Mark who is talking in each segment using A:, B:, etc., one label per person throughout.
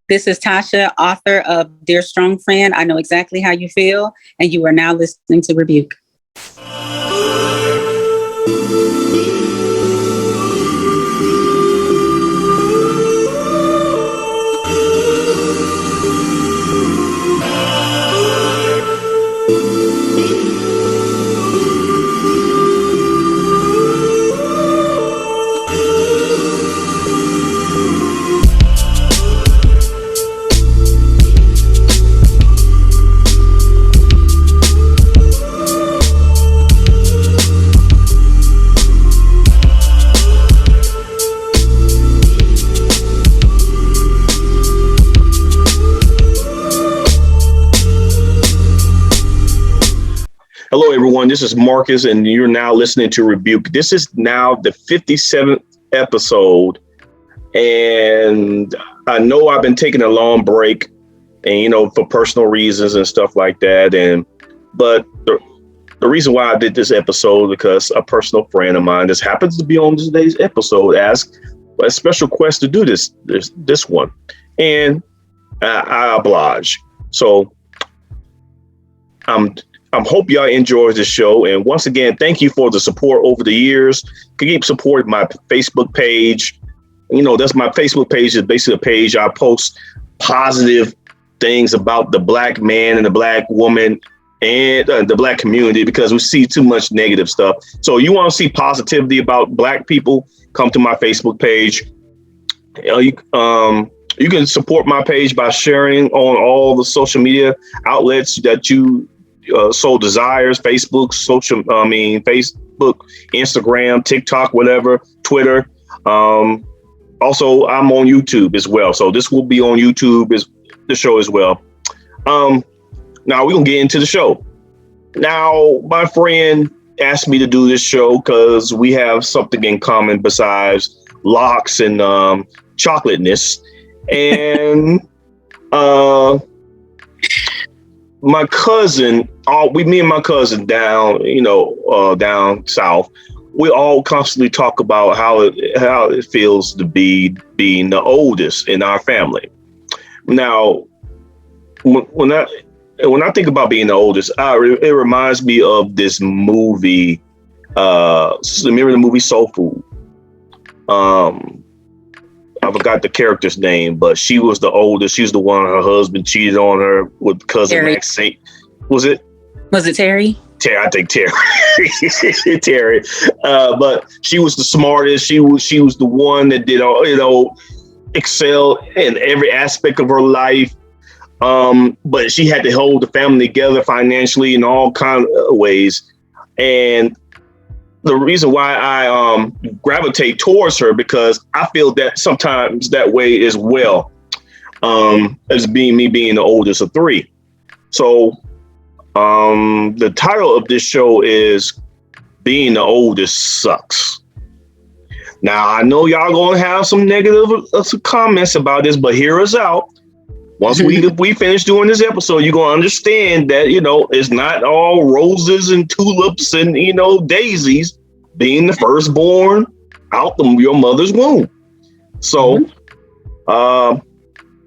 A: This is Tasha, author of Dear Strong Friend. I know exactly how you feel, and you are now listening to Rebuke.
B: Hello, everyone. This is Marcus, and you're now listening to Rebuke. This is now the 57th episode, and I know I've been taking a long break, and for personal reasons and stuff like that. But the reason why I did this episode because a personal friend of mine just happens to be on today's episode asked a special request to do this one, and I oblige. So I hope y'all enjoy the show. And once again, thank you for the support over the years. Keep supporting my Facebook page. That's my Facebook page is basically a page I post positive things about the Black man and the Black woman and the Black community because we see too much negative stuff. So you want to see positivity about Black people, come to my Facebook page. You can support my page by sharing on all the social media outlets that you so desires, Facebook, Facebook, Instagram, TikTok, whatever, Twitter. Also, I'm on YouTube as well. So this will be on YouTube as the show as well. Now we're going to get into the show. Now, my friend asked me to do this show because we have something in common besides locks and chocolateness. And my cousin, me and my cousin down south, we all constantly talk about how it feels to be being the oldest in our family. Now, when I think about being the oldest, it reminds me of this movie. Remember the movie Soul Food? I forgot the character's name, but she was the oldest. She was the one her husband cheated on her with cousin Maxine. Was it
A: Terry?
B: Terry, I think Terry. Terry. But she was the smartest. She was the one that did excel in every aspect of her life. But she had to hold the family together financially in all kinds of ways. And the reason why I gravitate towards her because I feel that sometimes that way as well, as being the oldest of three. So the title of this show is Being the Oldest Sucks. Now, I know y'all going to have some negative some comments about this, but hear us out. Once we finish doing this episode, you're going to understand that, it's not all roses and tulips and, daisies being the firstborn out your mother's womb. So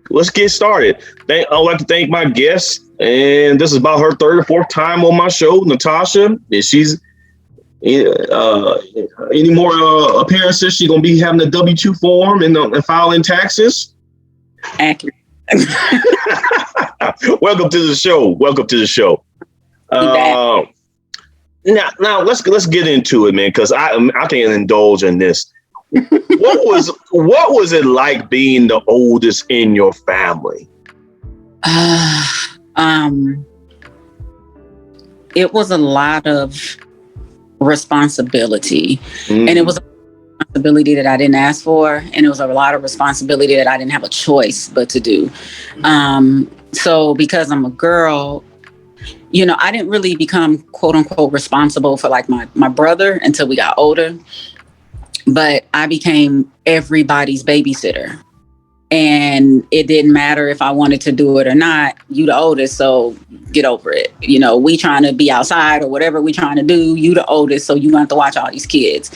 B: let's get started. I'd like to thank my guest. And this is about her third or fourth time on my show, Natasha. And she's any more appearances, she's going to be having a W-2 form and filing taxes.
A: Accurate.
B: Welcome to the show. Now let's get into it, man, because I can't indulge in this. What was it like being the oldest in your family?
A: It was a lot of responsibility, and it was a responsibility that I didn't ask for, and it was a lot of responsibility that I didn't have a choice but to do. So because I'm a girl, I didn't really become quote unquote responsible for like my brother until we got older, but I became everybody's babysitter. And it didn't matter if I wanted to do it or not. You the oldest, so get over it. We trying to be outside or whatever we trying to do. You the oldest, so you have to watch all these kids.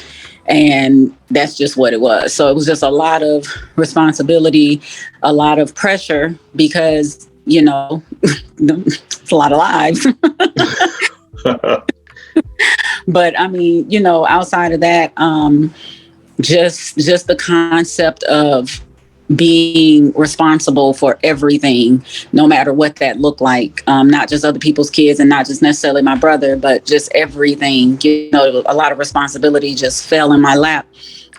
A: And that's just what it was. So it was just a lot of responsibility, a lot of pressure because, it's a lot of lives. But I mean, outside of that, just the concept of being responsible for everything, no matter what that looked like, not just other people's kids and not just necessarily my brother, but just everything. A lot of responsibility just fell in my lap.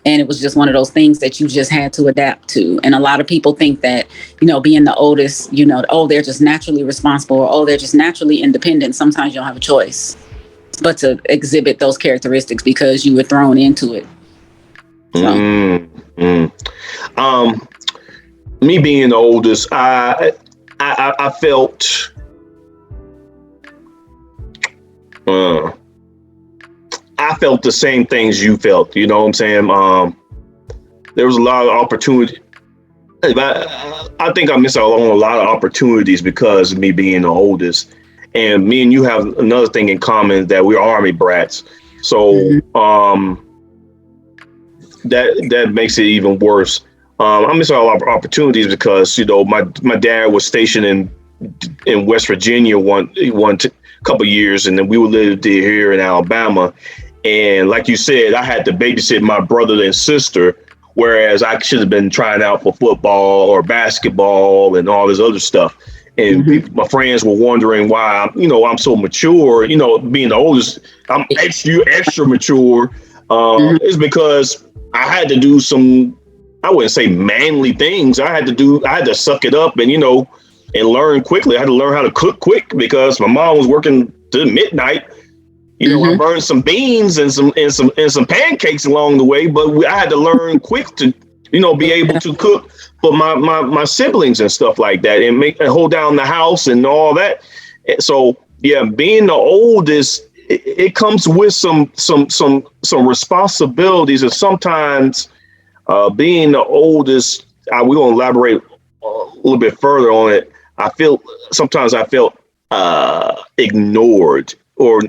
A: And it was just one of those things that you just had to adapt to. And a lot of people think that, being the oldest, oh, they're just naturally responsible, or, oh, they're just naturally independent. Sometimes you don't have a choice but to exhibit those characteristics because you were thrown into it. So.
B: Me being the oldest, I felt I felt the same things you felt. You know what I'm saying? There was a lot of opportunity. I think I missed out on a lot of opportunities because of me being the oldest. And me and you have another thing in common, that we're Army brats. So that makes it even worse. I missed out a lot of opportunities because my dad was stationed in West Virginia one couple years, and then we lived here in Alabama. And like you said, I had to babysit my brother and sister, whereas I should have been trying out for football or basketball and all this other stuff. And my friends were wondering why I'm so mature. Being the oldest, I'm extra mature. It's because I had to do some, I wouldn't say manly things. I had to suck it up and learn quickly. I had to learn how to cook quick because my mom was working to midnight. I burned some beans and some pancakes along the way, but I had to learn quick to be able to cook for my siblings and stuff like that, and hold down the house and all that. So yeah, being the oldest, it comes with some responsibilities, and sometimes being the oldest, we're gonna elaborate a little bit further on it. Sometimes I felt ignored or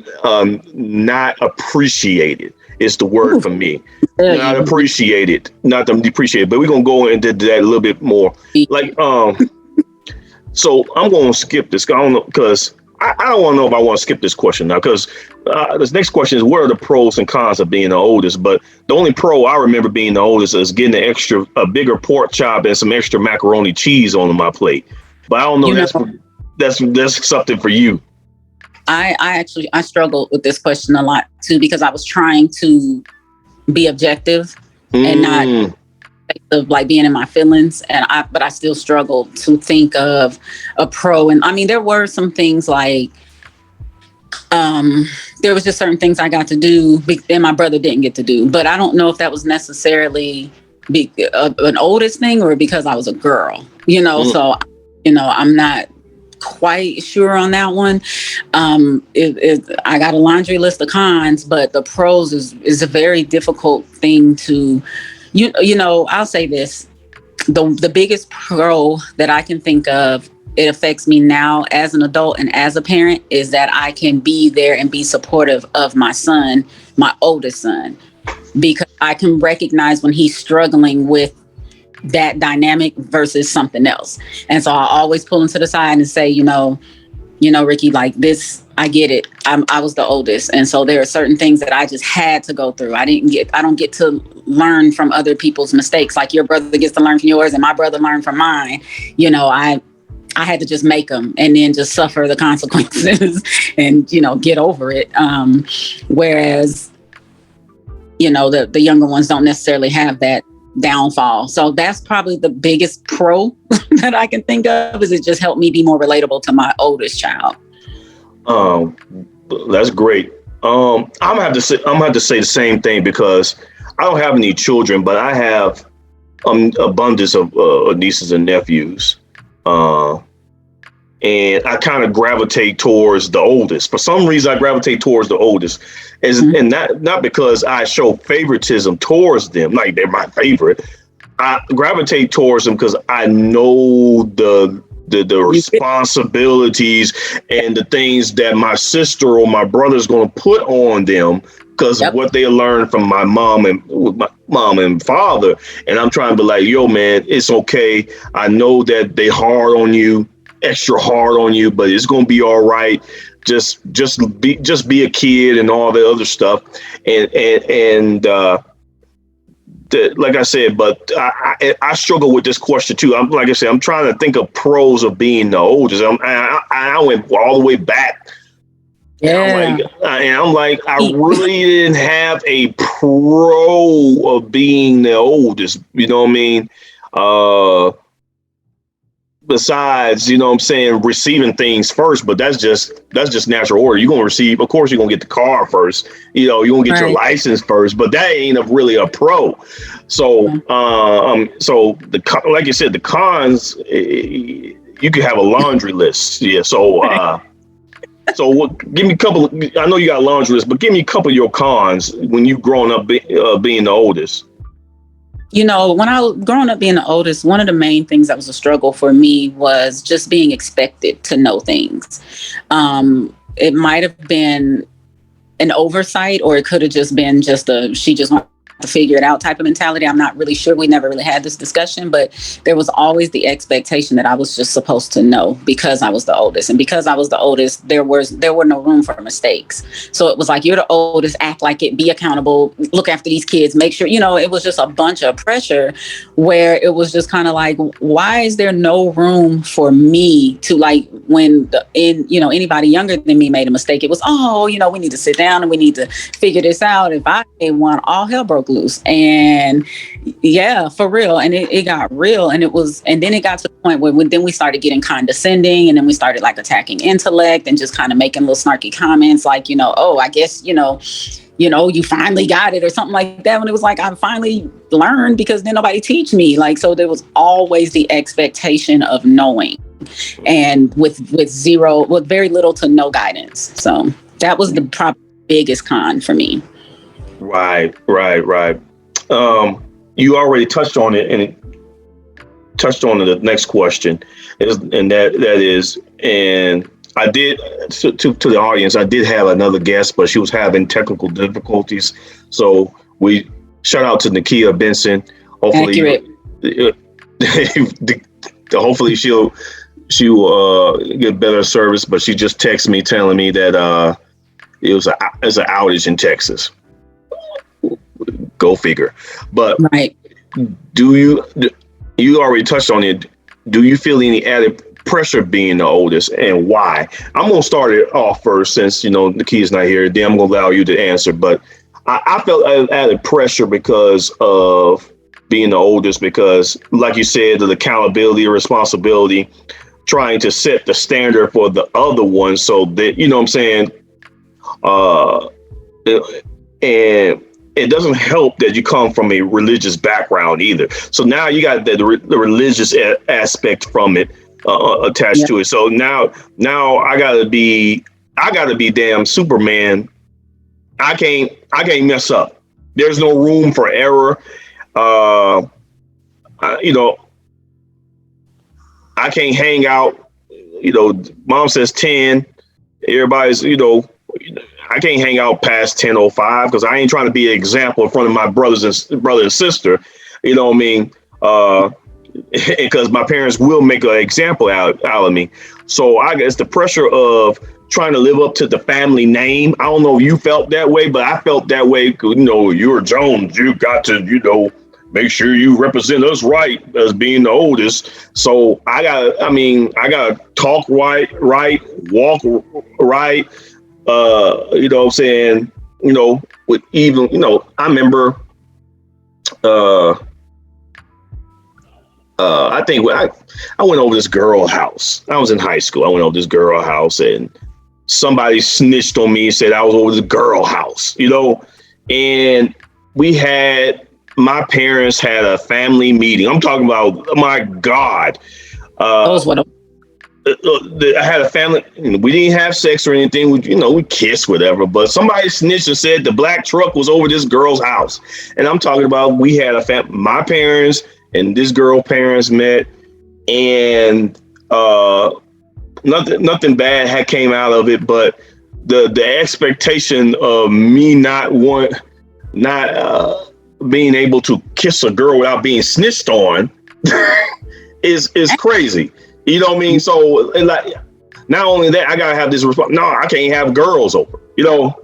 B: not appreciated is the word for me. Not appreciated, not depreciated. But we're gonna go into that a little bit more. Like so I'm gonna skip this. I don't know, because I don't want to know if I want to skip this question now, because this next question is, what are the pros and cons of being the oldest? But the only pro I remember being the oldest is getting a bigger pork chop and some extra macaroni cheese on my plate. But I don't know, that's something for you.
A: I struggled with this question a lot too, because I was trying to be objective and not of like being in my feelings, but I still struggled to think of a pro. And I mean, there were some things like there was just certain things I got to do and my brother didn't get to do, but I don't know if that was necessarily an oldest thing or because I was a girl, so I'm not quite sure on that one. I got a laundry list of cons, but the pros is a very difficult thing to, I'll say this, the biggest pro that I can think of, it affects me now as an adult and as a parent, is that I can be there and be supportive of my son, my oldest son, because I can recognize when he's struggling with that dynamic versus something else. And so I always pull him to the side and say, Ricky, like this, I get it. I was the oldest. And so there are certain things that I just had to go through. I don't get to learn from other people's mistakes. Like your brother gets to learn from yours and my brother learned from mine. I had to just make them and then just suffer the consequences and, get over it. Whereas, the younger ones don't necessarily have that downfall. So that's probably the biggest pro that I can think of, is it just helped me be more relatable to my oldest child.
B: That's great. I'm gonna have to say the same thing, because I don't have any children, but I have abundance of nieces and nephews. And I kind of gravitate towards the oldest. For some reason, I gravitate towards the oldest, and not because I show favoritism towards them, like they're my favorite. I gravitate towards them because I know the responsibilities and the things that my sister or my brother is going to put on them because of
A: Yep.
B: what they learned from my mom and with my mom and father. And I'm trying to be like, yo, man, it's okay. I know that they hard on you, extra hard on you, but it's gonna be all right. Just be a kid and all the other stuff. And like I said, but I struggle with this question too. I'm like I said, I'm trying to think of pros of being the oldest. I went all the way back, and
A: Yeah.
B: I'm like, I really didn't have a pro of being the oldest. You know what I mean? Uh, Besides, you know what I'm saying, receiving things first, but that's just natural order. You're gonna receive, of course, you're gonna get the car first, you're gonna get your
A: Right.
B: license first, but that ain't really a pro. So like you said, the cons, you could have a laundry list. Yeah. So give me a couple of, I know you got a laundry list, but give me a couple of your cons when you growing up being the oldest.
A: When I was growing up being the oldest, one of the main things that was a struggle for me was just being expected to know things. It might have been an oversight, or it could have just been she just wants to figure it out type of mentality. I'm not really sure. We never really had this discussion, but there was always the expectation that I was just supposed to know because I was the oldest. And because I was the oldest, there were no room for mistakes. So it was like, you're the oldest, act like it, be accountable, look after these kids, make sure, it was just a bunch of pressure where it was just kind of like, why is there no room for me to, like, when anybody younger than me made a mistake, it was, we need to sit down and we need to figure this out. If I made one, all hell broke loose. And yeah, for real. And it got real. And then it got to the point where then we started getting condescending, and then we started like attacking intellect and just kind of making little snarky comments like, I guess, you finally got it or something like that. When it was like, I finally learned because then nobody teach me. Like, so there was always the expectation of knowing, and with very little to no guidance. So that was the probably biggest con for me.
B: Right. You already touched on it, and touched on the next question, and that is, and I did to the audience, I did have another guest, but she was having technical difficulties. So we shout out to Nakia Benson. Hopefully,
A: Accurate.
B: hopefully she'll get better service. But she just texted me telling me that it's an outage in Texas. Go figure. But
A: Right.
B: You already touched on it. Do you feel any added pressure being the oldest, and why? I'm gonna start it off first since the key's not here. Then I'm gonna allow you to answer. But I felt added pressure because of being the oldest, because like you said, the accountability, responsibility, trying to set the standard for the other one, so that what I'm saying, and it doesn't help that you come from a religious background either. So now you got the religious aspect from it attached to it. So now I gotta be damn Superman. I can't mess up. There's no room for error. I can't hang out. Mom says 10. Everybody's I can't hang out past 10:05 because I ain't trying to be an example in front of my brother and sister. You know what I mean? Because my parents will make an example out of me. So I guess the pressure of trying to live up to the family name. I don't know if you felt that way, but I felt that way. You're Jones. You got to, make sure you represent us right as being the oldest. So I gotta talk right, walk right. What I'm saying, with even, I remember, I think when I went over this girl house. I was in high school. I went over this girl house, and somebody snitched on me and said I was over the girl house, and my parents had a family meeting. I'm talking about, my God. I had a family. We didn't have sex or anything. We kissed, whatever. But somebody snitched and said the black truck was over this girl's house. And I'm talking about, we had my parents and this girl parents met, and nothing bad had came out of it. But the expectation of me not being able to kiss a girl without being snitched on is crazy. You know what I mean? So and like, not only that, I gotta have this response. No, I can't have girls over. You know,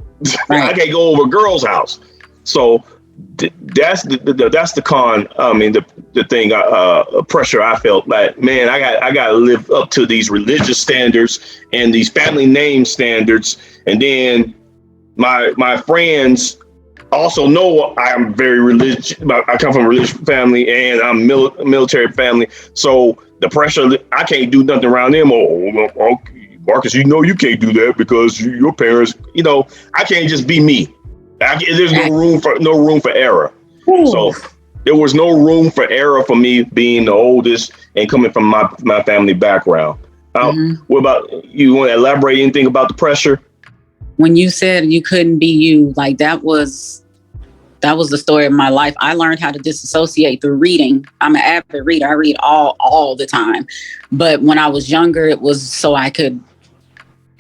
A: Right.
B: I can't go over a girl's house. So that's the con. I mean, the thing, pressure I felt like, man, I got to live up to these religious standards and these family name standards, and then my friends also know I'm very religious. I come from a religious family, and I'm military family. So the pressure, I can't do nothing around them. Oh, Marcus, you know you can't do that because your parents. You know, I can't just be me. There's no room for error.
A: Ooh.
B: So there was no room for error for me being the oldest and coming from my family background. What about you? Want to elaborate anything about the pressure?
A: When you said you couldn't be you, like that was the story of my life. I learned how to disassociate through reading. I'm an avid reader. I read all the time. But when I was younger, it was so I could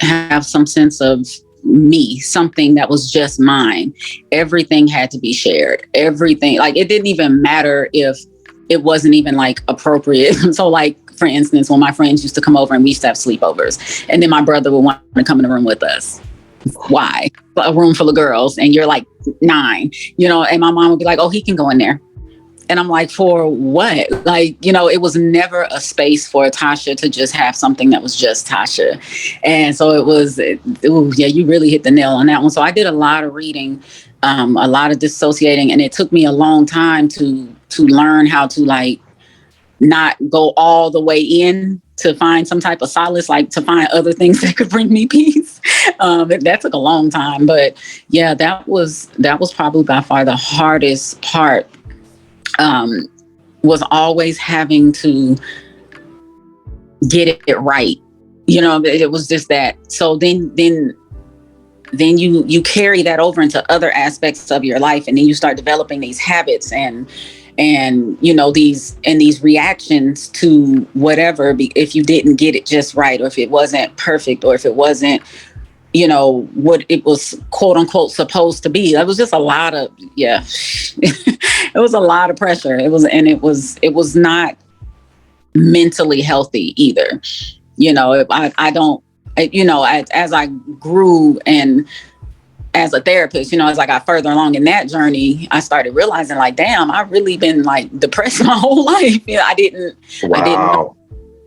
A: have some sense of me, something that was just mine. Everything had to be shared. Everything, like it didn't even matter if it wasn't even like appropriate. So like, for instance, when my friends used to come over and we used to have sleepovers, and then my brother would want to come in the room with us. Why? A room full of girls and you're like 9, you know, and my mom would be like, oh, he can go in there. And I'm like, for what? Like, you know, it was never a space for Tasha to just have something that was just Tasha. And so it was, yeah, you really hit the nail on that one. So I did a lot of reading, a lot of dissociating, and it took me a long time to learn how to like not go all the way in to find some type of solace, like to find other things that could bring me peace. That took a long time, but yeah, that was probably by far the hardest part. Was always having to get it right. You know, it was just that. So then you carry that over into other aspects of your life, and then you start developing these habits and you know these reactions to whatever, if you didn't get it just right, or if it wasn't perfect, or if it wasn't, you know, what it was quote unquote supposed to be. That was just a lot of, yeah, it was a lot of pressure. It was not mentally healthy either. You know, I don't, you know, as I grew and as a therapist, you know, as I got further along in that journey, I started realizing like, damn, I've really been like depressed my whole life. You know, I didn't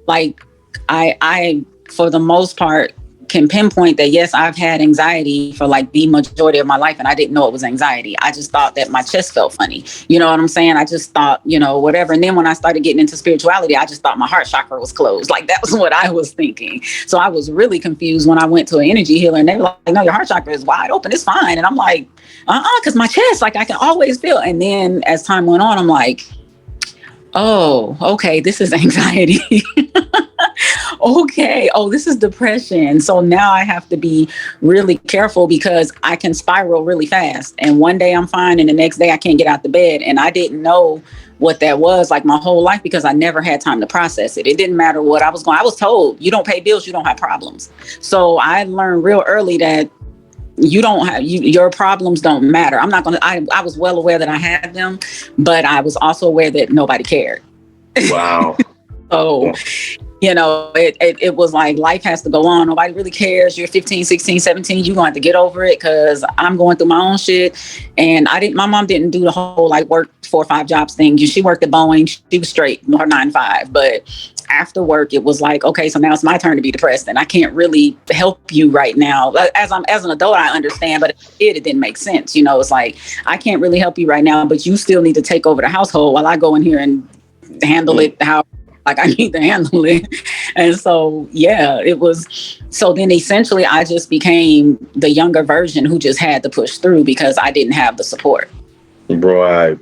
A: like, I, for the most part, can pinpoint that, yes, I've had anxiety for like the majority of my life, and I didn't know it was anxiety. I just thought that my chest felt funny. You know what I'm saying? I just thought, you know, whatever. And then when I started getting into spirituality, I just thought my heart chakra was closed. Like that was what I was thinking. So I was really confused when I went to an energy healer, and they were like, no, your heart chakra is wide open. It's fine. And I'm like, because my chest, like I can always feel. And then as time went on, I'm like, oh, okay, this is anxiety. Okay. Oh, this is depression. So now I have to be really careful because I can spiral really fast. And one day I'm fine, and the next day I can't get out the bed. And I didn't know what that was like my whole life because I never had time to process it. It didn't matter what I was going. I was told, you don't pay bills, you don't have problems. So I learned real early that you don't have, your problems don't matter. I'm not going to, I was well aware that I had them, but I was also aware that nobody cared.
B: Wow.
A: So, you know, it was like life has to go on. Nobody really cares. You're 15, 16, 17. You're going to have to get over it because I'm going through my own shit. And my mom didn't do the whole like work 4 or 5 jobs thing. She worked at Boeing. She was straight, her 9 to 5. But after work, it was like, okay, so now it's my turn to be depressed. And I can't really help you right now. As an adult, I understand, but it didn't make sense. You know, it's like, I can't really help you right now, but you still need to take over the household while I go in here and handle it how like I need to handle it. And so, yeah, it was. So then essentially I just became the younger version who just had to push through because I didn't have the support.
B: Right.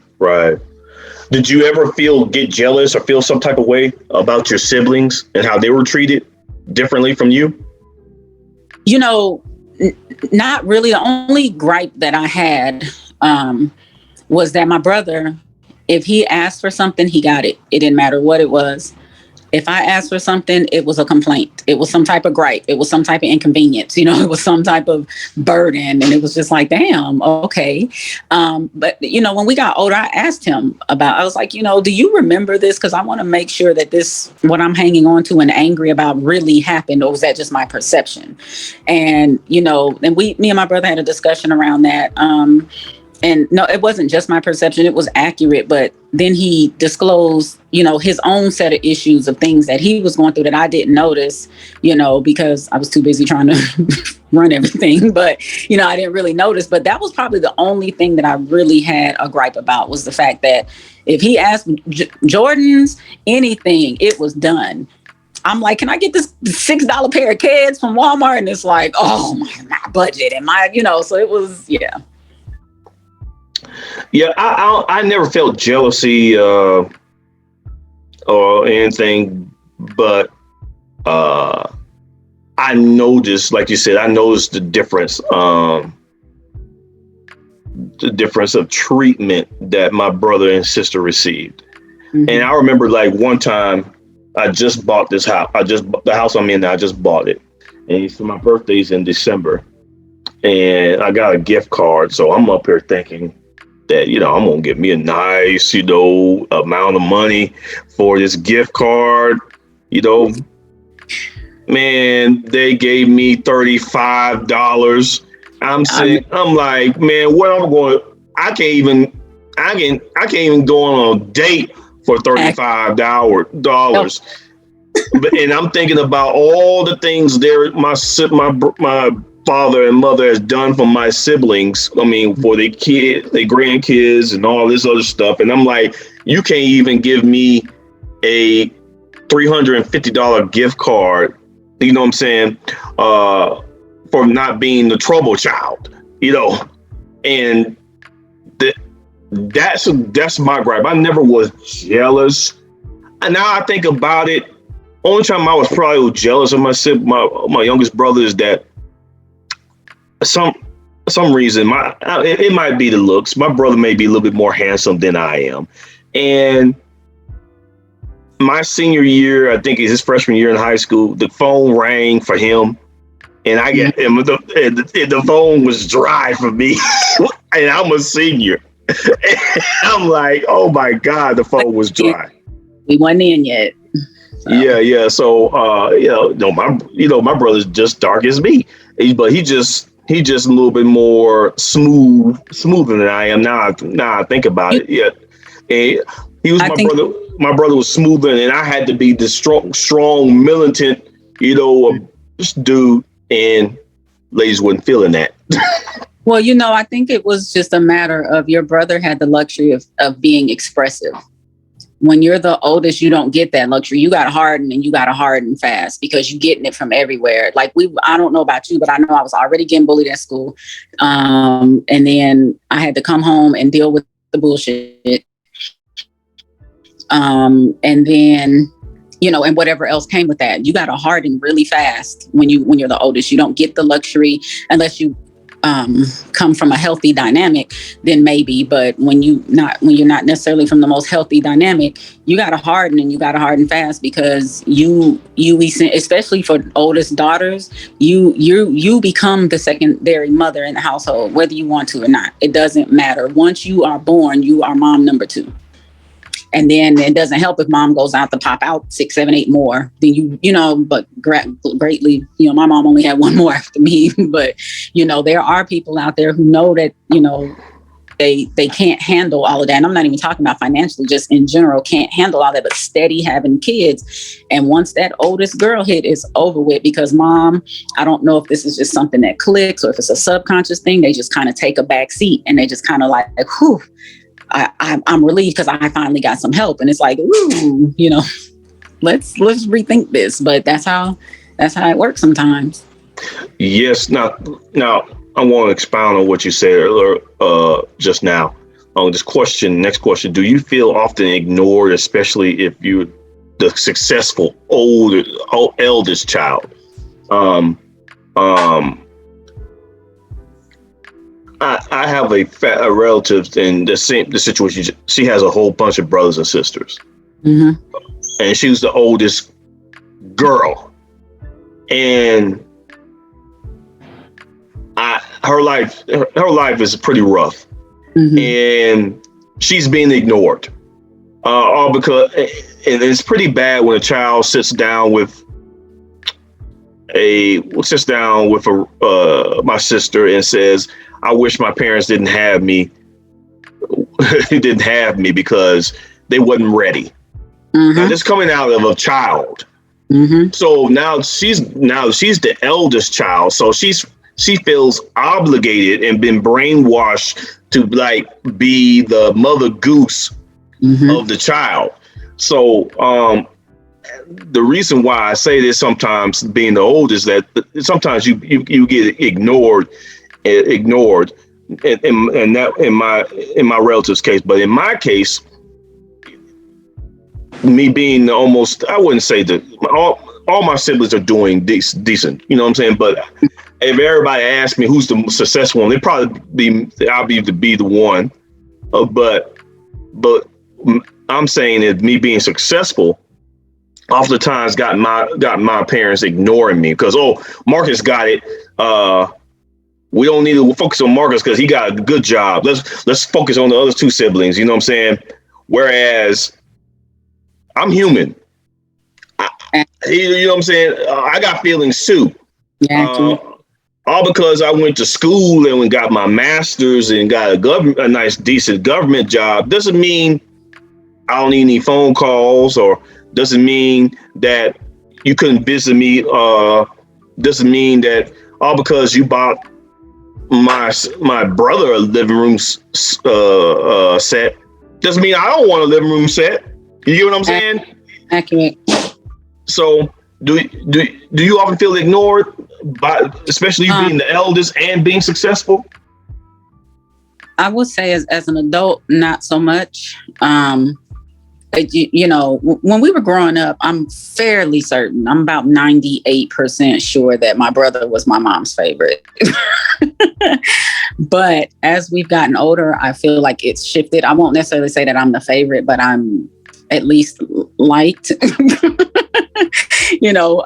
B: Did you ever get jealous or feel some type of way about your siblings and how they were treated differently from you?
A: You know, not really. The only gripe that I had was that my brother, if he asked for something, he got it. It didn't matter what it was. If I asked for something, it was a complaint. It was some type of gripe. It was some type of inconvenience. It was some type of burden. And it was just like, damn, okay. But, when we got older, I asked him I was like, do you remember this? Because I want to make sure that what I'm hanging on to and angry about really happened, or was that just my perception? And, and me and my brother had a discussion around that. And no, it wasn't just my perception. It was accurate. But then he disclosed, his own set of issues of things that he was going through that I didn't notice, because I was too busy trying to run everything. But, I didn't really notice. But that was probably the only thing that I really had a gripe about, was the fact that if he asked Jordans anything, it was done. I'm like, can I get this $6 pair of kids from Walmart? And it's like, oh, my budget and so it was, yeah.
B: Yeah, I never felt jealousy or anything, but I noticed, like you said, the difference of treatment that my brother and sister received. Mm-hmm. And I remember, like, one time I just bought this house. The house I'm in now, I just bought it, and so my birthday's in December, and I got a gift card, so I'm up here thinking that, I'm going to get me a nice, amount of money for this gift card. Man, they gave me $35. I'm like, man, what I'm going, I can't even go on a date for $35. But, and I'm thinking about all the things my father and mother has done for my siblings. I mean, for their kids, their grandkids, and all this other stuff. And I'm like, you can't even give me a $350 gift card. You know what I'm saying? For not being the trouble child. And that's my gripe. I never was jealous. And now I think about it. Only time I was probably jealous of my youngest brother is that some reason it might be the looks. My brother may be a little bit more handsome than I am, and my senior year, I think it's his freshman year in high school, the phone rang for him, and I get him. The phone was dry for me, and I'm a senior. I'm like, oh my God, the phone was dry.
A: We weren't in yet.
B: So. Yeah. So, my brother's just dark as me, but he just a little bit more smoother than I am now. Now I think about it. Yeah, and he was brother. My brother was smoother, and I had to be the strong, militant, dude. And ladies wasn't feeling that.
A: Well, I think it was just a matter of your brother had the luxury of being expressive. When you're the oldest, you don't get that luxury. You got to harden, and you got to harden fast, because you're getting it from everywhere. Like I don't know about you, but I know I was already getting bullied at school. And then I had to come home and deal with the bullshit. And then, and whatever else came with that. You got to harden really fast when you're the oldest. You don't get the luxury unless you come from a healthy dynamic, then maybe. But when you're not necessarily from the most healthy dynamic, you got to harden, and you got to harden fast, because you especially for oldest daughters, you become the secondary mother in the household, whether you want to or not. It doesn't matter. Once you are born, you are mom number 2. And then it doesn't help if mom goes out to pop out 6, 7, 8 more. Then but greatly, my mom only had 1 more after me. But there are people out there who know that they can't handle all of that. And I'm not even talking about financially, just in general, can't handle all that. But steady having kids, and once that oldest girl hit, it's over with. Because mom, I don't know if this is just something that clicks or if it's a subconscious thing. They just kind of take a back seat, and they just kind of like, whew. I'm relieved because I finally got some help, and it's like, ooh, let's rethink this. But that's how it works sometimes.
B: Yes. Now I want to expound on what you said earlier, just now. On this question, next question: do you feel often ignored, especially if you're the successful eldest child? I have a relative in the situation. She has a whole bunch of brothers and sisters.
A: Mm-hmm.
B: and she was the oldest girl. And her life is pretty rough, and she's being ignored. All because, and it's pretty bad when a child sits down with my sister and says, "I wish my parents didn't have me, because they wasn't ready." Now, this coming out of a child. So now she's the eldest child, so she feels obligated and been brainwashed to like be the mother goose of the child. So the reason why I say this, sometimes being the oldest, that sometimes you get ignored, and that in my relative's case. But in my case, me being almost, I wouldn't say that all my siblings are doing decent, you know what I'm saying? But if everybody asks me who's the successful one, I'll be the one. But I'm saying that me being successful oftentimes got my parents ignoring me because, Marcus got it. We don't need to focus on Marcus because he got a good job. Let's focus on the other two siblings. You know what I'm saying? Whereas I'm human. You know what I'm saying? I got feelings too. All because I went to school and got my master's and got a nice, decent government job doesn't mean I don't need any phone calls, or doesn't mean that you couldn't visit me. Doesn't mean that all because you bought my brother a living room set doesn't mean I don't want a living room set. You get what I'm saying?
A: Accurate.
B: So do you often feel ignored by, especially you being the eldest and being successful?
A: I would say as an adult, not so much. You know, when we were growing up, I'm fairly certain, I'm about 98% sure that my brother was my mom's favorite. But as we've gotten older, I feel like it's shifted. I won't necessarily say that I'm the favorite, but I'm at least liked. You know,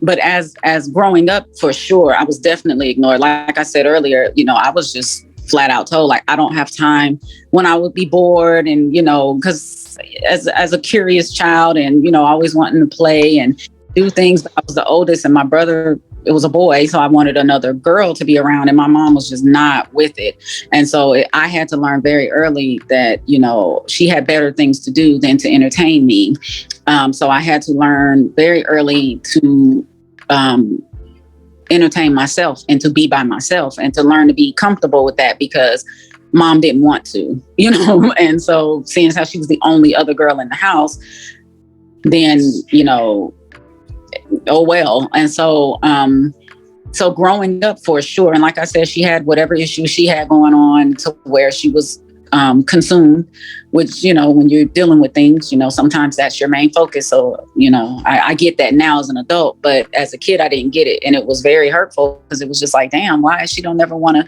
A: but as growing up, for sure, I was definitely ignored. Like I said earlier, you know, I was just flat out told, like, I don't have time when I would be bored. And, you know, because as a curious child and, you know, always wanting to play and do things, but I was the oldest and my brother, it was a boy. So I wanted another girl to be around and my mom was just not with it. And so I had to learn very early that, you know, she had better things to do than to entertain me. So I had to learn very early to entertain myself and to be by myself and to learn to be comfortable with that because mom didn't want to, you know. And so seeing as how she was the only other girl in the house, then, you know, oh well. And so so growing up, for sure, and like I said, she had whatever issues she had going on to where she was consumed, which, you know, when you're dealing with things, you know, sometimes that's your main focus. So, you know, I get that now as an adult, but as a kid, I didn't get it. And it was very hurtful because it was just like, damn, why she don't ever want to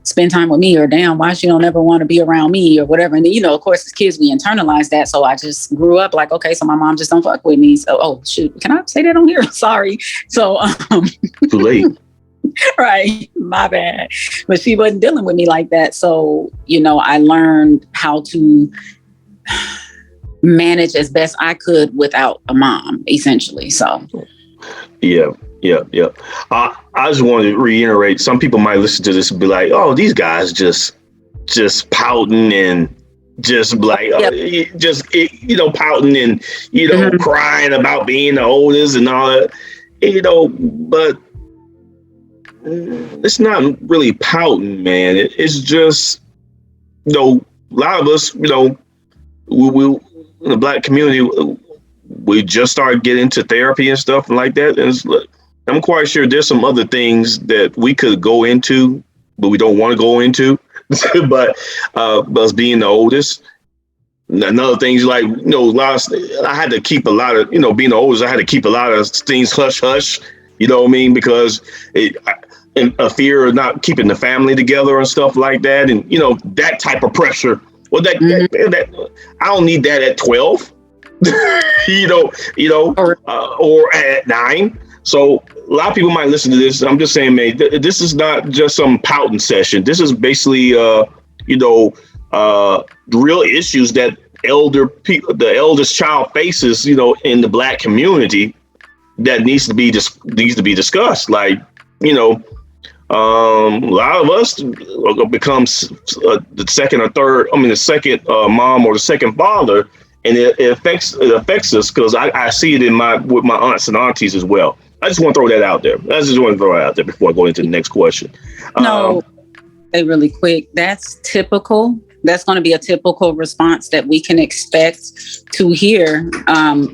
A: spend time with me, or damn, why she don't ever want to be around me or whatever. And, you know, of course, as kids, we internalize that. So I just grew up like, okay, so my mom just don't fuck with me. So, oh, shoot, can I say that on here? Sorry. So,
B: Too late.
A: Right. My bad. But she wasn't dealing with me like that. So, you know, I learned how to manage as best I could without a mom, essentially. So,
B: yeah. I just want to reiterate, some people might listen to this and be like, oh, these guys just pouting and just like, you know, pouting and, you know, crying about being the oldest and all that, you know, but it's not really pouting, man. It's just, you know, a lot of us, you know, we in the Black community, we just started getting into therapy and stuff like that. And I'm quite sure there's some other things that we could go into, but we don't want to go into. But us being the oldest, another thing is like, you know, I had to keep a lot of, you know, being the oldest, I had to keep a lot of things hush hush. You know what I mean? Because a fear of not keeping the family together and stuff like that. And, you know, that type of pressure Well,
A: Mhm.
B: that I don't need that at 12.
A: Or
B: Or at 9. So a lot of people might listen to this. I'm just saying, man, this is not just some pouting session. This is basically, you know, real issues that the eldest child faces, in the Black community that needs to be discussed. Like, you know, a lot of us becomes the second or third. I mean, the second mom or the second father, and it affects us because I see it with my aunts and aunties as well. I just want to throw that out there. I just want to throw it out there before I go into the next question.
A: no,
B: Um,
A: say really quick. That's typical. That's going to be a typical response that we can expect to hear,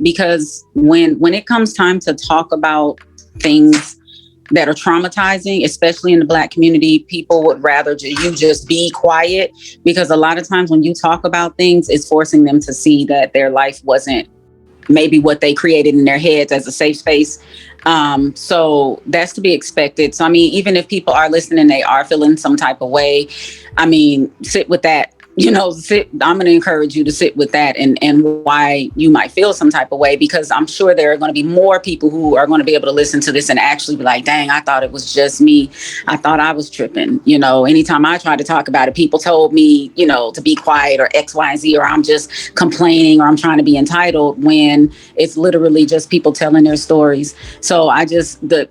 A: because when it comes time to talk about things that are traumatizing, especially in the Black community, people would rather you just be quiet, because a lot of times when you talk about things, it's forcing them to see that their life wasn't maybe what they created in their heads as a safe space. So that's to be expected. So, I mean, even if people are listening, they are feeling some type of way. I mean, sit with that. I'm going to encourage you to sit with that and why you might feel some type of way, because I'm sure there are going to be more people who are going to be able to listen to this and actually be like, dang, I thought it was just me. I thought I was tripping. Anytime I tried to talk about it, people told me, to be quiet or X, Y, and Z, or I'm just complaining or I'm trying to be entitled, when it's literally just people telling their stories. So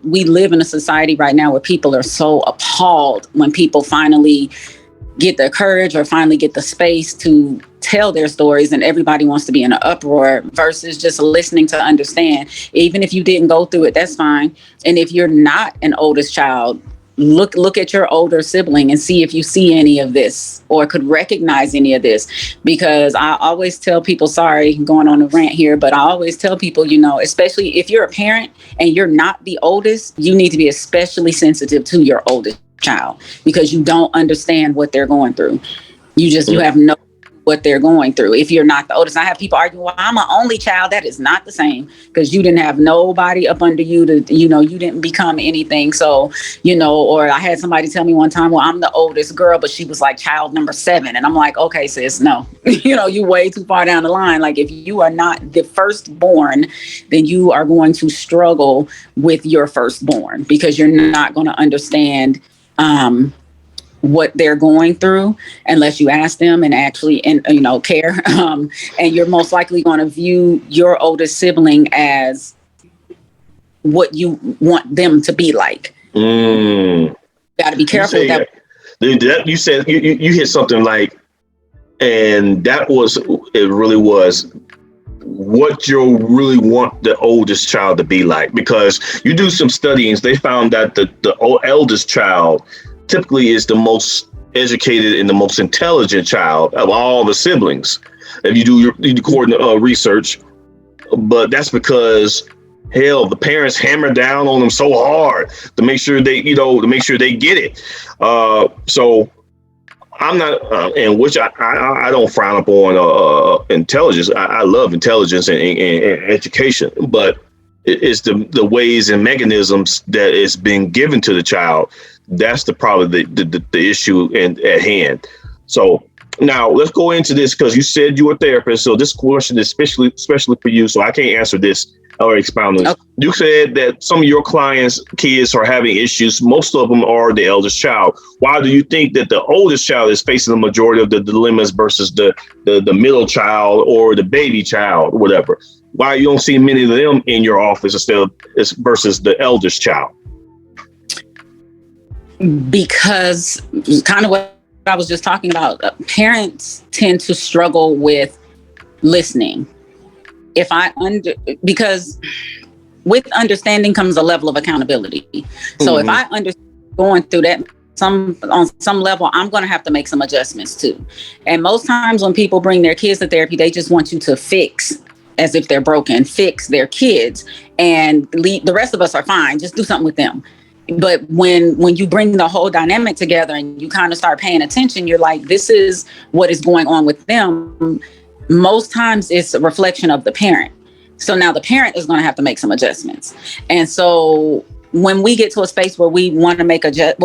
A: we live in a society right now where people are so appalled when people finally get the courage or finally get the space to tell their stories, and everybody wants to be in an uproar versus just listening to understand. Even if you didn't go through it, that's fine. And if you're not an oldest child, look at your older sibling and see if you see any of this or could recognize any of this. Because I always tell people, sorry, going on a rant here, but I always tell people, especially if you're a parent and you're not the oldest, you need to be especially sensitive to your oldest child, because you don't understand what they're going through. You have no what they're going through if you're not the oldest. I have people argue, well, I'm an only child. That is not the same, because you didn't have nobody up under you to, you didn't become anything. So, or I had somebody tell me one time, well, I'm the oldest girl, but she was like child number 7. And I'm like, okay, sis, no, you way too far down the line. Like, if you are not the firstborn, then you are going to struggle with your firstborn, because you're not going to understand what they're going through unless you ask them and actually care. And you're most likely going to view your oldest sibling as what you want them to be like.
B: mm,
A: Got to be
B: you
A: careful with
B: say
A: that.
B: you said you hit something like, and that was it. Really was what you really want the oldest child to be like, because you do some studyings, they found that the eldest child typically is the most educated and the most intelligent child of all the siblings if you do your research. But that's because, hell, the parents hammer down on them so hard to make sure they get it. So I'm not, and which I don't frown upon intelligence. I love intelligence and education, but it's the ways and mechanisms that it's been given to the child. That's probably the issue at hand. So now let's go into this, because you said you were a therapist. So this question is especially for you. So I can't answer this or expound on this. Okay. You said that some of your clients' kids are having issues. Most of them are the eldest child. Why do you think that the oldest child is facing the majority of the dilemmas versus the middle child or the baby child or whatever? Why you don't see many of them in your office versus the eldest child?
A: Because kind of what I was just talking about, parents tend to struggle with listening. Because with understanding comes a level of accountability. So if I understand going through that, on some level, I'm going to have to make some adjustments too. And most times when people bring their kids to therapy, they just want you to fix, as if they're broken, fix their kids, and the rest of us are fine. Just do something with them. But when you bring the whole dynamic together and you kind of start paying attention, you're like, this is what is going on with them. Most times it's a reflection of the parent. So now the parent is going to have to make some adjustments. And so when we get to a space where we want to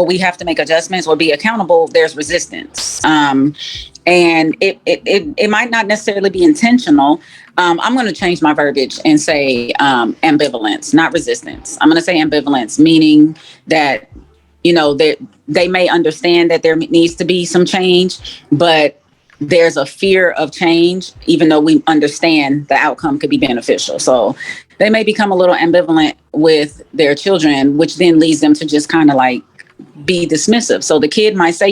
A: we have to make adjustments or be accountable, there's resistance. And it might not necessarily be intentional. I'm going to change my verbiage and say ambivalence, not resistance. I'm going to say ambivalence, meaning that, they may understand that there needs to be some change, but there's a fear of change, even though we understand the outcome could be beneficial. So they may become a little ambivalent with their children, which then leads them to just kind of like be dismissive. So the kid might say,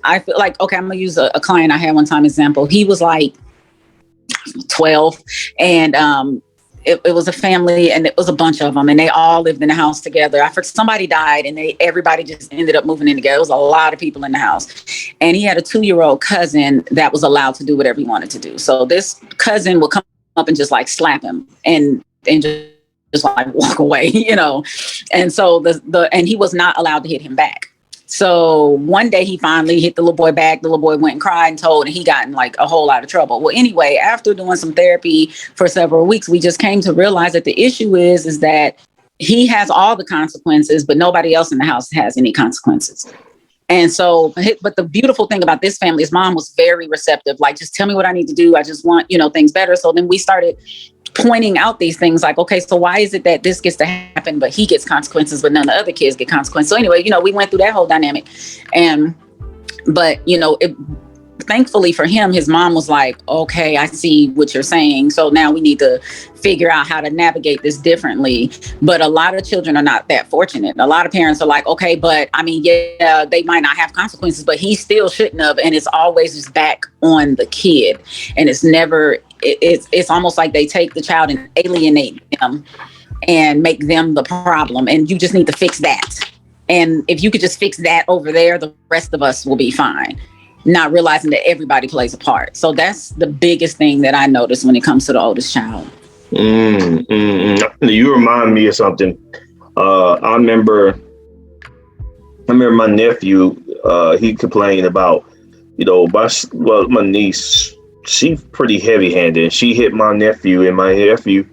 A: I feel like, okay, I'm going to use a client I had one time example. He was like 12, and it was a family, and it was a bunch of them, and they all lived in the house together. Somebody died, and everybody just ended up moving in together. It was a lot of people in the house, and he had a 2-year-old cousin that was allowed to do whatever he wanted to do. So this cousin would come up and just like slap him and just like walk away, and so and he was not allowed to hit him back. So one day he finally hit the little boy back. The little boy went and cried and told, and he got in like a whole lot of trouble. Well, anyway, after doing some therapy for several weeks, we just came to realize that the issue is that he has all the consequences, but nobody else in the house has any consequences. And so, but the beautiful thing about this family is mom was very receptive. Like, just tell me what I need to do. I just want, things better. So then we started pointing out these things like, okay, so why is it that this gets to happen, but he gets consequences, but none of the other kids get consequences? So anyway, we went through that whole dynamic. But thankfully for him, his mom was like, okay, I see what you're saying. So now we need to figure out how to navigate this differently. But a lot of children are not that fortunate. A lot of parents are like, okay, but I mean, yeah, they might not have consequences, but he still shouldn't have. And it's always just back on the kid. And it's never, it's almost like they take the child and alienate them and make them the problem. And you just need to fix that. And if you could just fix that over there, the rest of us will be fine. Not realizing that everybody plays a part. So that's the biggest thing that I noticed when it comes to the oldest child.
B: You remind me of something. I remember my nephew, he complained about, my niece, she's pretty heavy handed. She hit my nephew, and my nephew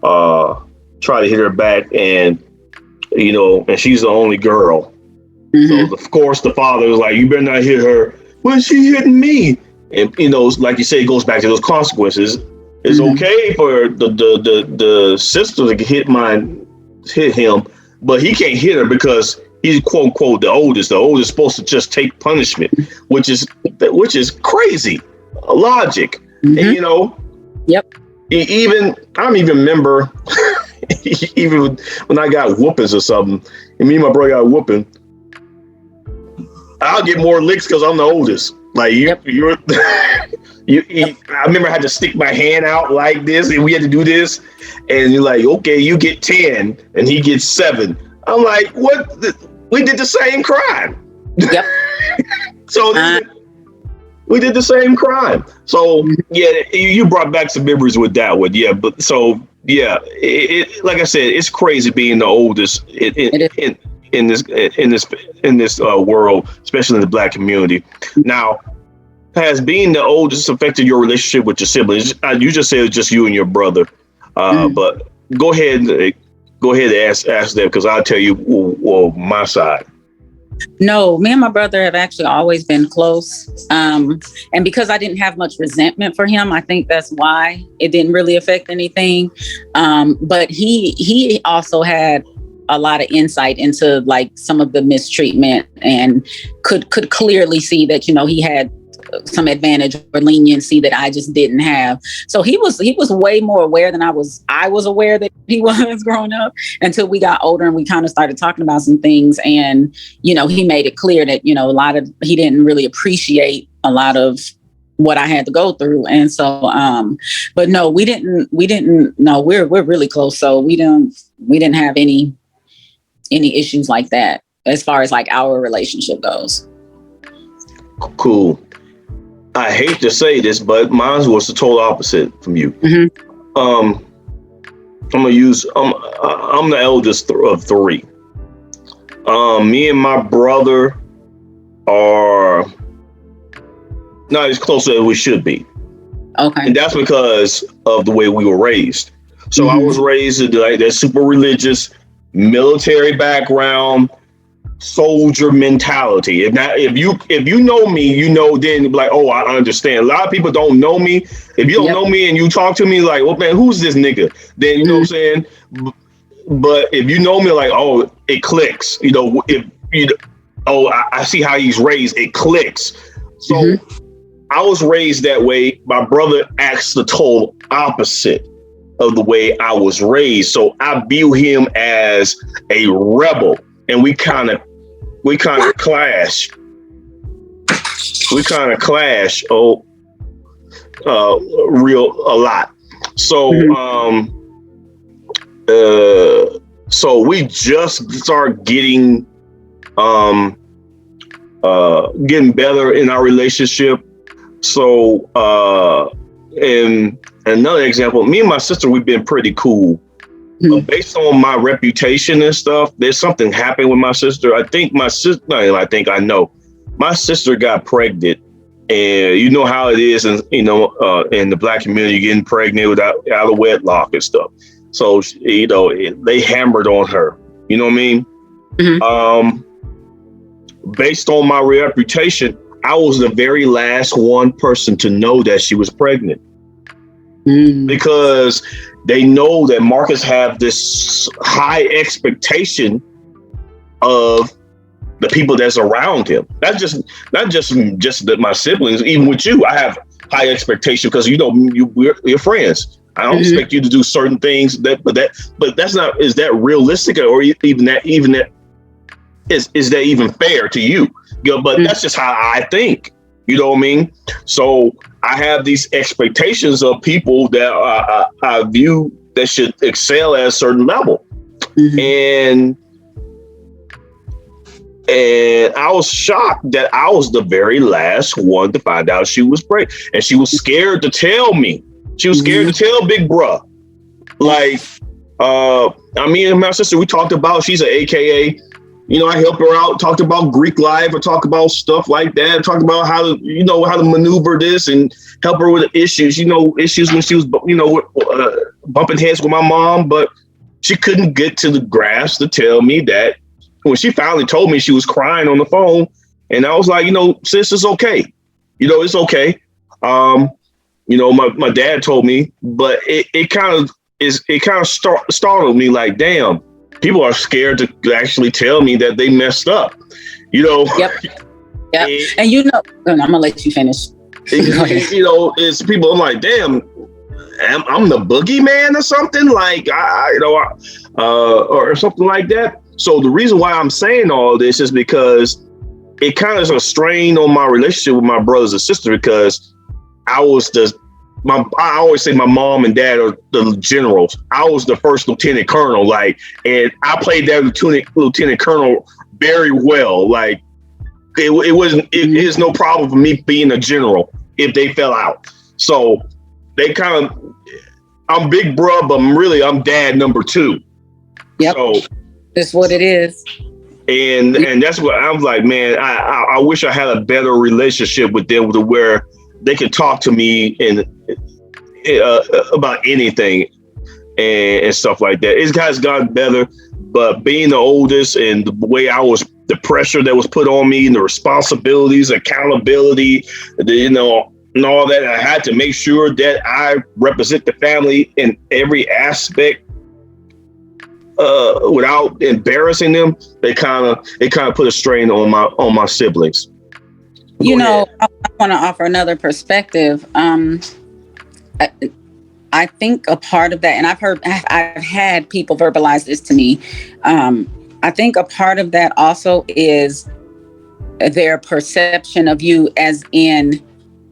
B: tried to hit her back, and, and she's the only girl. So of course the father was like, you better not hit her. Well, she hitting me. And, like you say, it goes back to those consequences. It's okay for the sister to hit him, but he can't hit her because he's quote unquote the oldest. The oldest is supposed to just take punishment, which is crazy logic. And,
A: Yep.
B: I don't even remember even when I got whoopings or something, and me and my brother got whooping. I'll get more licks because I'm the oldest. Like you're. I remember I had to stick my hand out like this, and we had to do this. And you're like, okay, you get 10, and he gets 7. I'm like, what? We did the same crime.
A: Yep.
B: So we did the same crime. So yeah, you brought back some memories with that one. Yeah, but so yeah, it like I said, it's crazy being the oldest in this world, especially in the Black community. Now, has being the oldest affected your relationship with your siblings? You just said it's just you and your brother, but go ahead and ask that, because I'll tell you my side.
A: No, me and my brother have actually always been close. And because I didn't have much resentment for him, I think that's why it didn't really affect anything. But he also had a lot of insight into like some of the mistreatment, and could clearly see that, he had some advantage or leniency that I just didn't have. So he was way more aware than I was aware that he was growing up, until we got older and we kind of started talking about some things. And, he made it clear that, he didn't really appreciate a lot of what I had to go through. And so, but no, we didn't no, we're really close. So we didn't have any issues like that as far as like our relationship goes.
B: Cool. I hate to say this, but mine was the total opposite from you. I'm the eldest of 3. Me and my brother are not as close as we should be.
A: Okay.
B: And that's because of the way we were raised. So I was raised in like that super religious military background. soldier mentality. If you know me, you know, then be like, oh, I understand. A lot of people don't know me. If you don't know me and you talk to me like, well, man, who's this nigga? Then you know what I'm saying. But if you know me, like, oh, it clicks. You know, if you, oh, I see how he's raised. It clicks. So I was raised that way. My brother acts the total opposite of the way I was raised. So I view him as a rebel, and we kind of clash. We kind of clash. A lot. So so we just start getting better in our relationship. So and another example, me and my sister, we've been pretty cool. Based on my reputation and stuff, there's something happened with my sister. I know my sister got pregnant, and you know how it is, and you know, in the Black community, getting pregnant out of wedlock and stuff. So you know, they hammered on her. You know what I mean? Based on my reputation, I was the very last person to know that she was pregnant. Because they know that Marcus have this high expectation of the people that's around him. That's not just my siblings. Even with you, I have high expectation because you know we're friends. I don't expect you to do certain things but that's not. Is that realistic, or even that is that even fair to you? You know, but that's just how I think. You know what I mean? So I have these expectations of people that I view that should excel at a certain level. And I was shocked that I was the very last one to find out she was pregnant. And she was scared to tell me. She was scared to tell Big Bruh. Like, me and my sister, we talked about, she's an AKA. You know, I help her out, talked about Greek life, or talk about stuff like that, talked about how to maneuver this and help her with issues, issues when she was, bumping heads with my mom, but she couldn't get to the grasp to tell me that. When she finally told me, she was crying on the phone, and I was like, sis, it's okay. It's okay. My dad told me, but it kind of startled me like, damn. People are scared to actually tell me that they messed up, Yep.
A: And I'm gonna let you finish.
B: It's people. I'm like, damn, I'm the boogeyman or something, like, or something like that. So the reason why I'm saying all this is because it kind of is a strain on my relationship with my brothers and sisters, because I always say my mom and dad are the generals. I was the first lieutenant colonel, and I played that lieutenant colonel very well. Like, it wasn't, it is no problem for me being a general if they fell out. So they I'm big bruh, but I'm dad number 2.
A: Yep. So that's what it is.
B: And that's what I was like, man, I wish I had a better relationship with them, to where they could talk to me and about anything and stuff like that. It has gotten better, but being the oldest and the way the pressure that was put on me, and the responsibilities, accountability, and all that, I had to make sure that I represent the family in every aspect without embarrassing them. It kind of put a strain on my siblings.
A: I want to offer another perspective. I think a part of that, and I've had people verbalize this to me. I think a part of that also is their perception of you, as in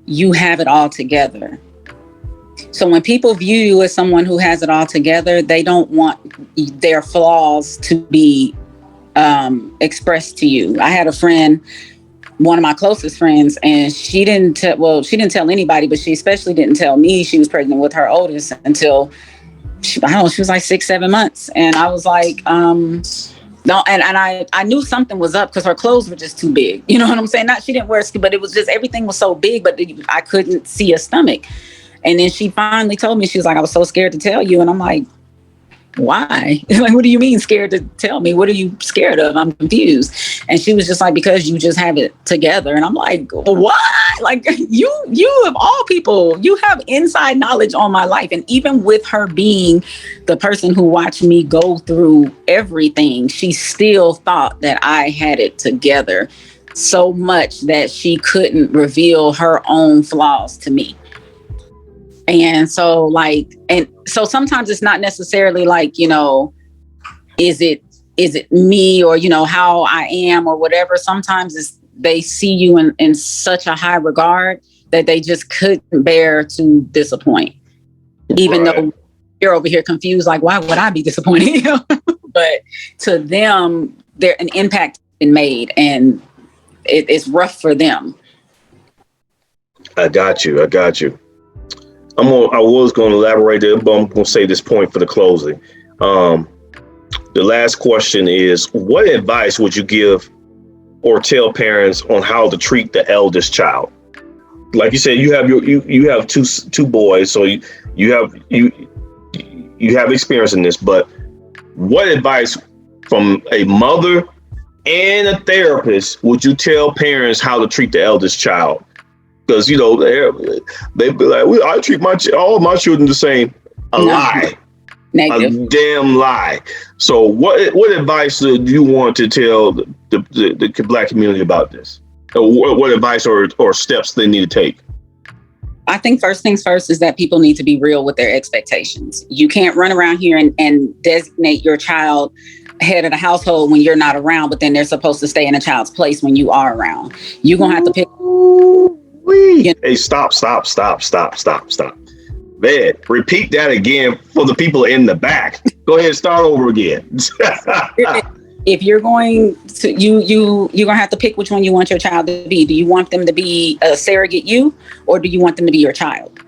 A: you have it all together. So when people view you as someone who has it all together, they don't want their flaws to be expressed to you. I had a friend, one of my closest friends, and she didn't tell anybody, but she especially didn't tell me she was pregnant with her oldest until she was like 6-7 months. And I was like, no, and I knew something was up because her clothes were just too big. You know what I'm saying? She didn't wear ski, but it was just, everything was so big, but I couldn't see a stomach. And then she finally told me, she was like, I was so scared to tell you. And I'm like, why? Like, what do you mean scared to tell me? What are you scared of? I'm confused. And she was just like, because you just have it together. And I'm like, what? Like, you of all people, you have inside knowledge on my life. And even with her being the person who watched me go through everything, she still thought that I had it together so much that she couldn't reveal her own flaws to me. And so sometimes it's not necessarily like, is it me, or, how I am or whatever. Sometimes they see you in such a high regard that they just couldn't bear to disappoint, even though you're over here confused, like, why would I be disappointed? But to them, an impact has been made, and it's rough for them.
B: I got you. I was going to elaborate there, but I'm going to say this point for the closing. The last question is, what advice would you give or tell parents on how to treat the eldest child? Like you said, you have two boys, so you have experience in this. But what advice from a mother and a therapist would you tell parents how to treat the eldest child? Because, they be like, I treat all my children the same. Lie. Negative. A damn lie. So what advice do you want to tell the Black community about this? What advice or steps they need to take?
A: I think first things first is that people need to be real with their expectations. You can't run around here and designate your child head of the household when you're not around, but then they're supposed to stay in a child's place when you are around. You're going to have to pick.
B: Hey, stop. Man, repeat that again for the people in the back. Go ahead and start over again.
A: If you're going to, you're going to have to pick which one you want your child to be. Do you want them to be a surrogate you, or do you want them to be your child?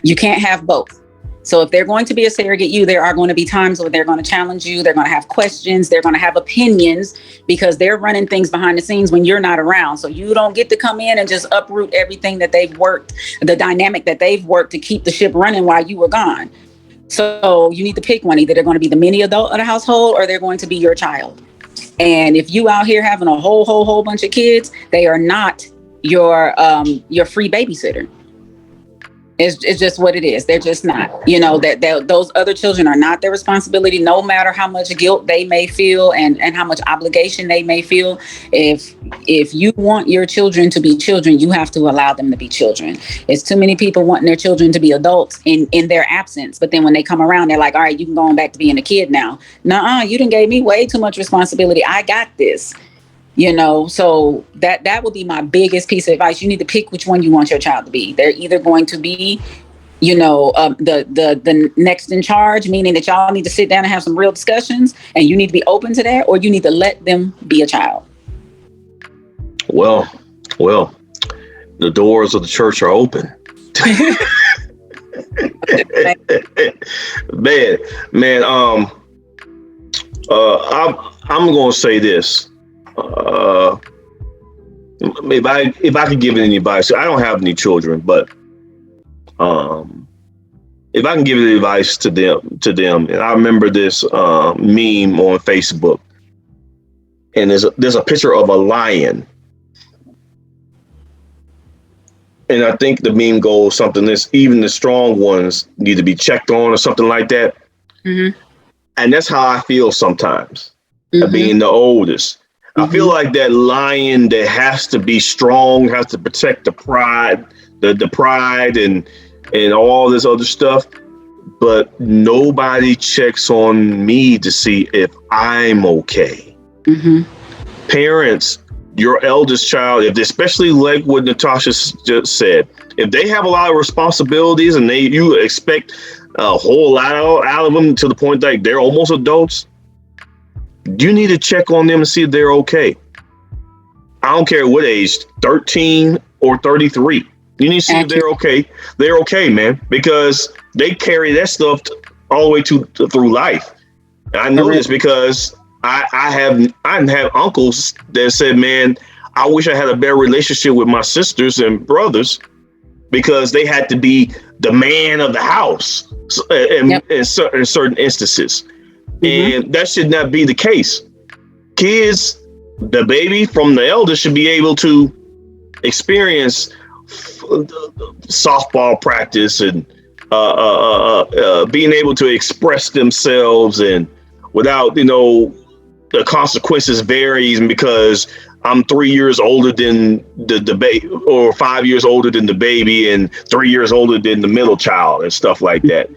A: You can't have both. So if they're going to be a surrogate you, there are going to be times where they're going to challenge you. They're going to have questions. They're going to have opinions, because they're running things behind the scenes when you're not around. So you don't get to come in and just uproot everything that they've worked, the dynamic that they've worked to keep the ship running while you were gone. So you need to pick one. Either they're going to be the mini adult of the household, or they're going to be your child. And if you out here having a whole bunch of kids, they are not your free babysitter. It's just what it is. They're just not, that those other children are not their responsibility, no matter how much guilt they may feel and how much obligation they may feel. If you want your children to be children, you have to allow them to be children. It's too many people wanting their children to be adults in their absence. But then when they come around, they're like, all right, you can go on back to being a kid now. Nuh-uh, you done gave me way too much responsibility. I got this. So that would be my biggest piece of advice. You need to pick which one you want your child to be. They're either going to be, the next in charge, meaning that y'all need to sit down and have some real discussions, and you need to be open to that, or you need to let them be a child.
B: Well, the doors of the church are open. man. I'm going to say this. If I could give any advice, I don't have any children, but if I can give any advice to them, and I remember this meme on Facebook, and there's a picture of a lion, and I think the meme goes something this: even the strong ones need to be checked on, or something like that. Mm-hmm. And that's how I feel sometimes, being the oldest. I feel like that lion that has to be strong, has to protect the pride, the pride and all this other stuff. But nobody checks on me to see if I'm okay. Mm-hmm. Parents, your eldest child, especially like what Natasha just said, if they have a lot of responsibilities and you expect a whole lot out of them to the point that they're almost adults, you need to check on them and see if they're okay. I don't care what age, 13 or 33. You need to see if they're okay. They're okay, man, because they carry that stuff all the way through life. And I know this because I have uncles that said, man, I wish I had a better relationship with my sisters and brothers, because they had to be the man of the house in certain instances. And that should not be the case. Kids, the baby from the eldest should be able to experience softball practice and being able to express themselves, and without, the consequences varies because I'm 3 years older than the baby, or 5 years older than the baby, and 3 years older than the middle child, and stuff like that.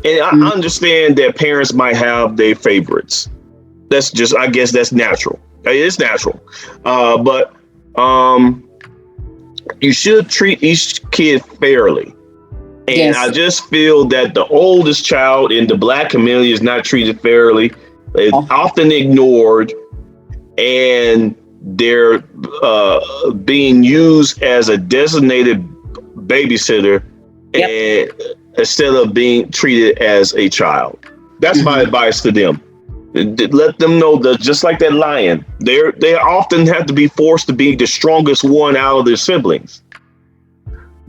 B: And I understand that parents might have their favorites. That's just, I guess that's natural. It's natural. But you should treat each kid fairly. And
A: Yes.
B: I just feel that the oldest child in the Black community is not treated fairly. It's often ignored, and they're being used as a designated babysitter, and instead of being treated as a child. That's my advice to them. Let them know that, just like that lion, they often have to be forced to be the strongest one out of their siblings.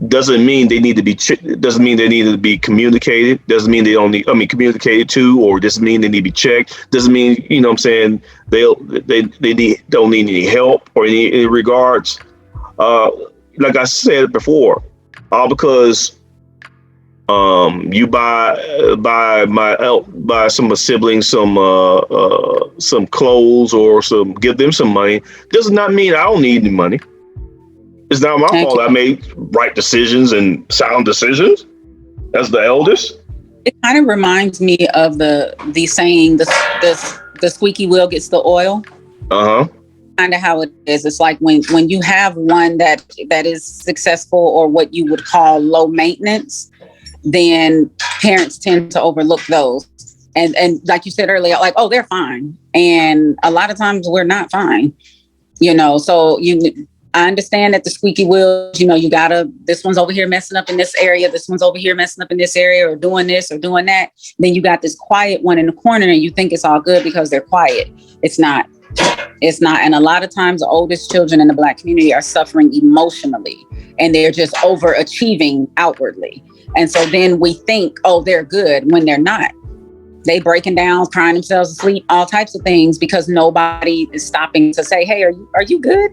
B: Doesn't mean they need to be. Doesn't mean they need to be communicated. Doesn't mean they don't need. Communicated to, or doesn't mean they need to be checked. Doesn't mean, what I'm saying, they don't need any help or any regards. Like I said before, all because you buy some siblings some clothes, or give them some money, does not mean I don't need any money. It's not my fault I made right decisions and sound decisions as the eldest.
A: It kind of reminds me of the saying, the squeaky wheel gets the oil. Kind of how it is. It's like when you have one that is successful, or what you would call low maintenance, then parents tend to overlook those. And like you said earlier, like, oh, they're fine. And a lot of times we're not fine, so I understand that the squeaky wheels, you gotta, this one's over here messing up in this area, this one's over here messing up in this area, or doing this or doing that. Then you got this quiet one in the corner, and you think it's all good because they're quiet. It's not. And a lot of times the oldest children in the Black community are suffering emotionally, and they're just overachieving outwardly. And so then we think, oh, they're good, when they're not. They breaking down, crying themselves to sleep, all types of things, because nobody is stopping to say, hey, are you good?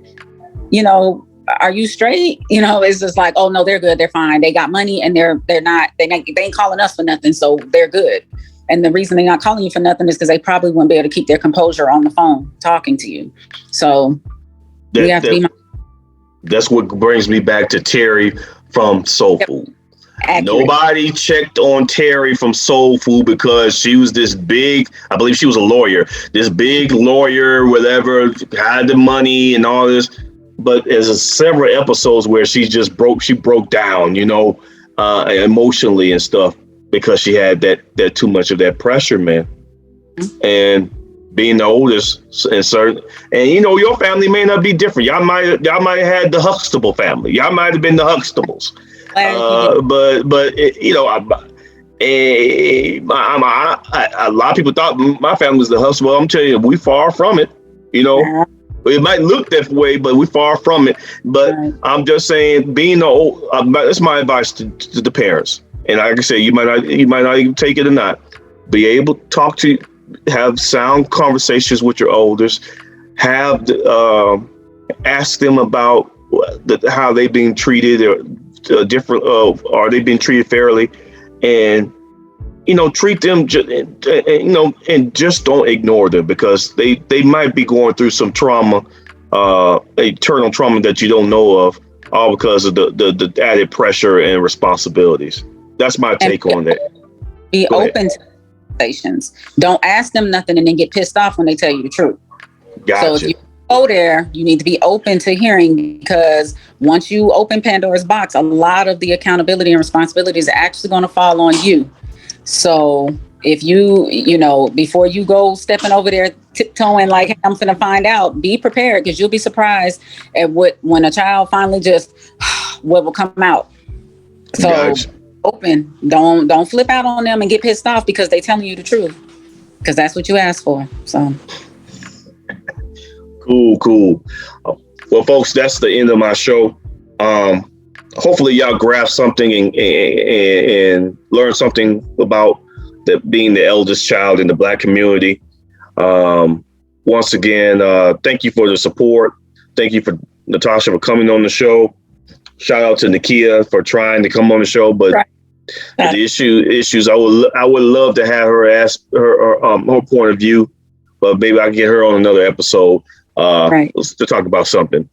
A: Are you straight? It's just like, oh no, they're good. They're fine. They got money, and they ain't calling us for nothing. So they're good. And the reason they're not calling you for nothing is because they probably wouldn't be able to keep their composure on the phone talking to you. So we have to be.
B: That's what brings me back to Terry from Soul Food. Accurate. Nobody checked on Terry from Soul Food because she was this big, I believe she was a lawyer, this big lawyer, whatever, had the money and all this. But there's several episodes where she broke down, emotionally and stuff, because she had that too much of that pressure, man. And being the oldest, and your family may not be different. Y'all might have had the Huxtable family. Y'all might have been the Huxtables. But a lot of people thought my family was the Huxtable. I'm telling you, we far from it. It might look that way, but we're far from it. But I'm just saying, being the old, that's my advice to the parents. And like I say, you might not even take it or not. Be able to have sound conversations with your elders. Ask them about how they've been treated, or different. Are they being treated fairly? And treat them, and just don't ignore them, because they might be going through some trauma, internal trauma that you don't know of, all because of the added pressure and responsibilities. That's my take on that.
A: Be open to conversations. Don't ask them nothing and then get pissed off when they tell you the truth.
B: Gotcha.
A: So if you go there, you need to be open to hearing, because once you open Pandora's box, a lot of the accountability and responsibilities are actually going to fall on you. So if you before you go stepping over there tiptoeing like, hey, I'm finna find out, be prepared, because you'll be surprised at when a child finally just what will come out. So
B: Gotcha.
A: Open, don't flip out on them and get pissed off because they telling you the truth, because that's what you asked for. So
B: cool. Well, folks, that's the end of my show. Hopefully y'all grasp something and learn something about that being the eldest child in the Black community. Once again, thank you for the support. Thank you for Natasha for coming on the show. Shout out to Nakia for trying to come on the show, but the issues I would love to have her ask her point of view, but maybe I can get her on another episode to talk about something.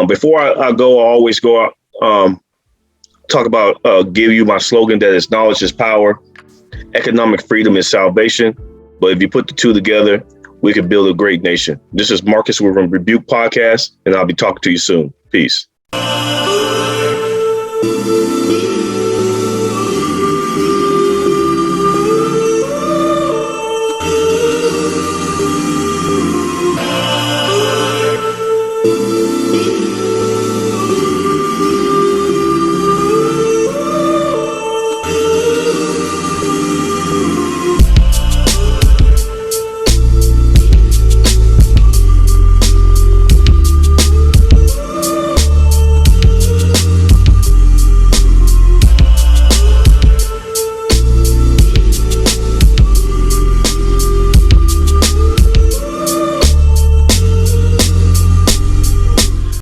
B: Before I go, I always go out, talk about give you my slogan that is knowledge is power, economic freedom is salvation. But if you put the two together, we can build a great nation. This is Marcus with RE.B.U.K.E.E. Podcast, and I'll be talking to you soon. Peace.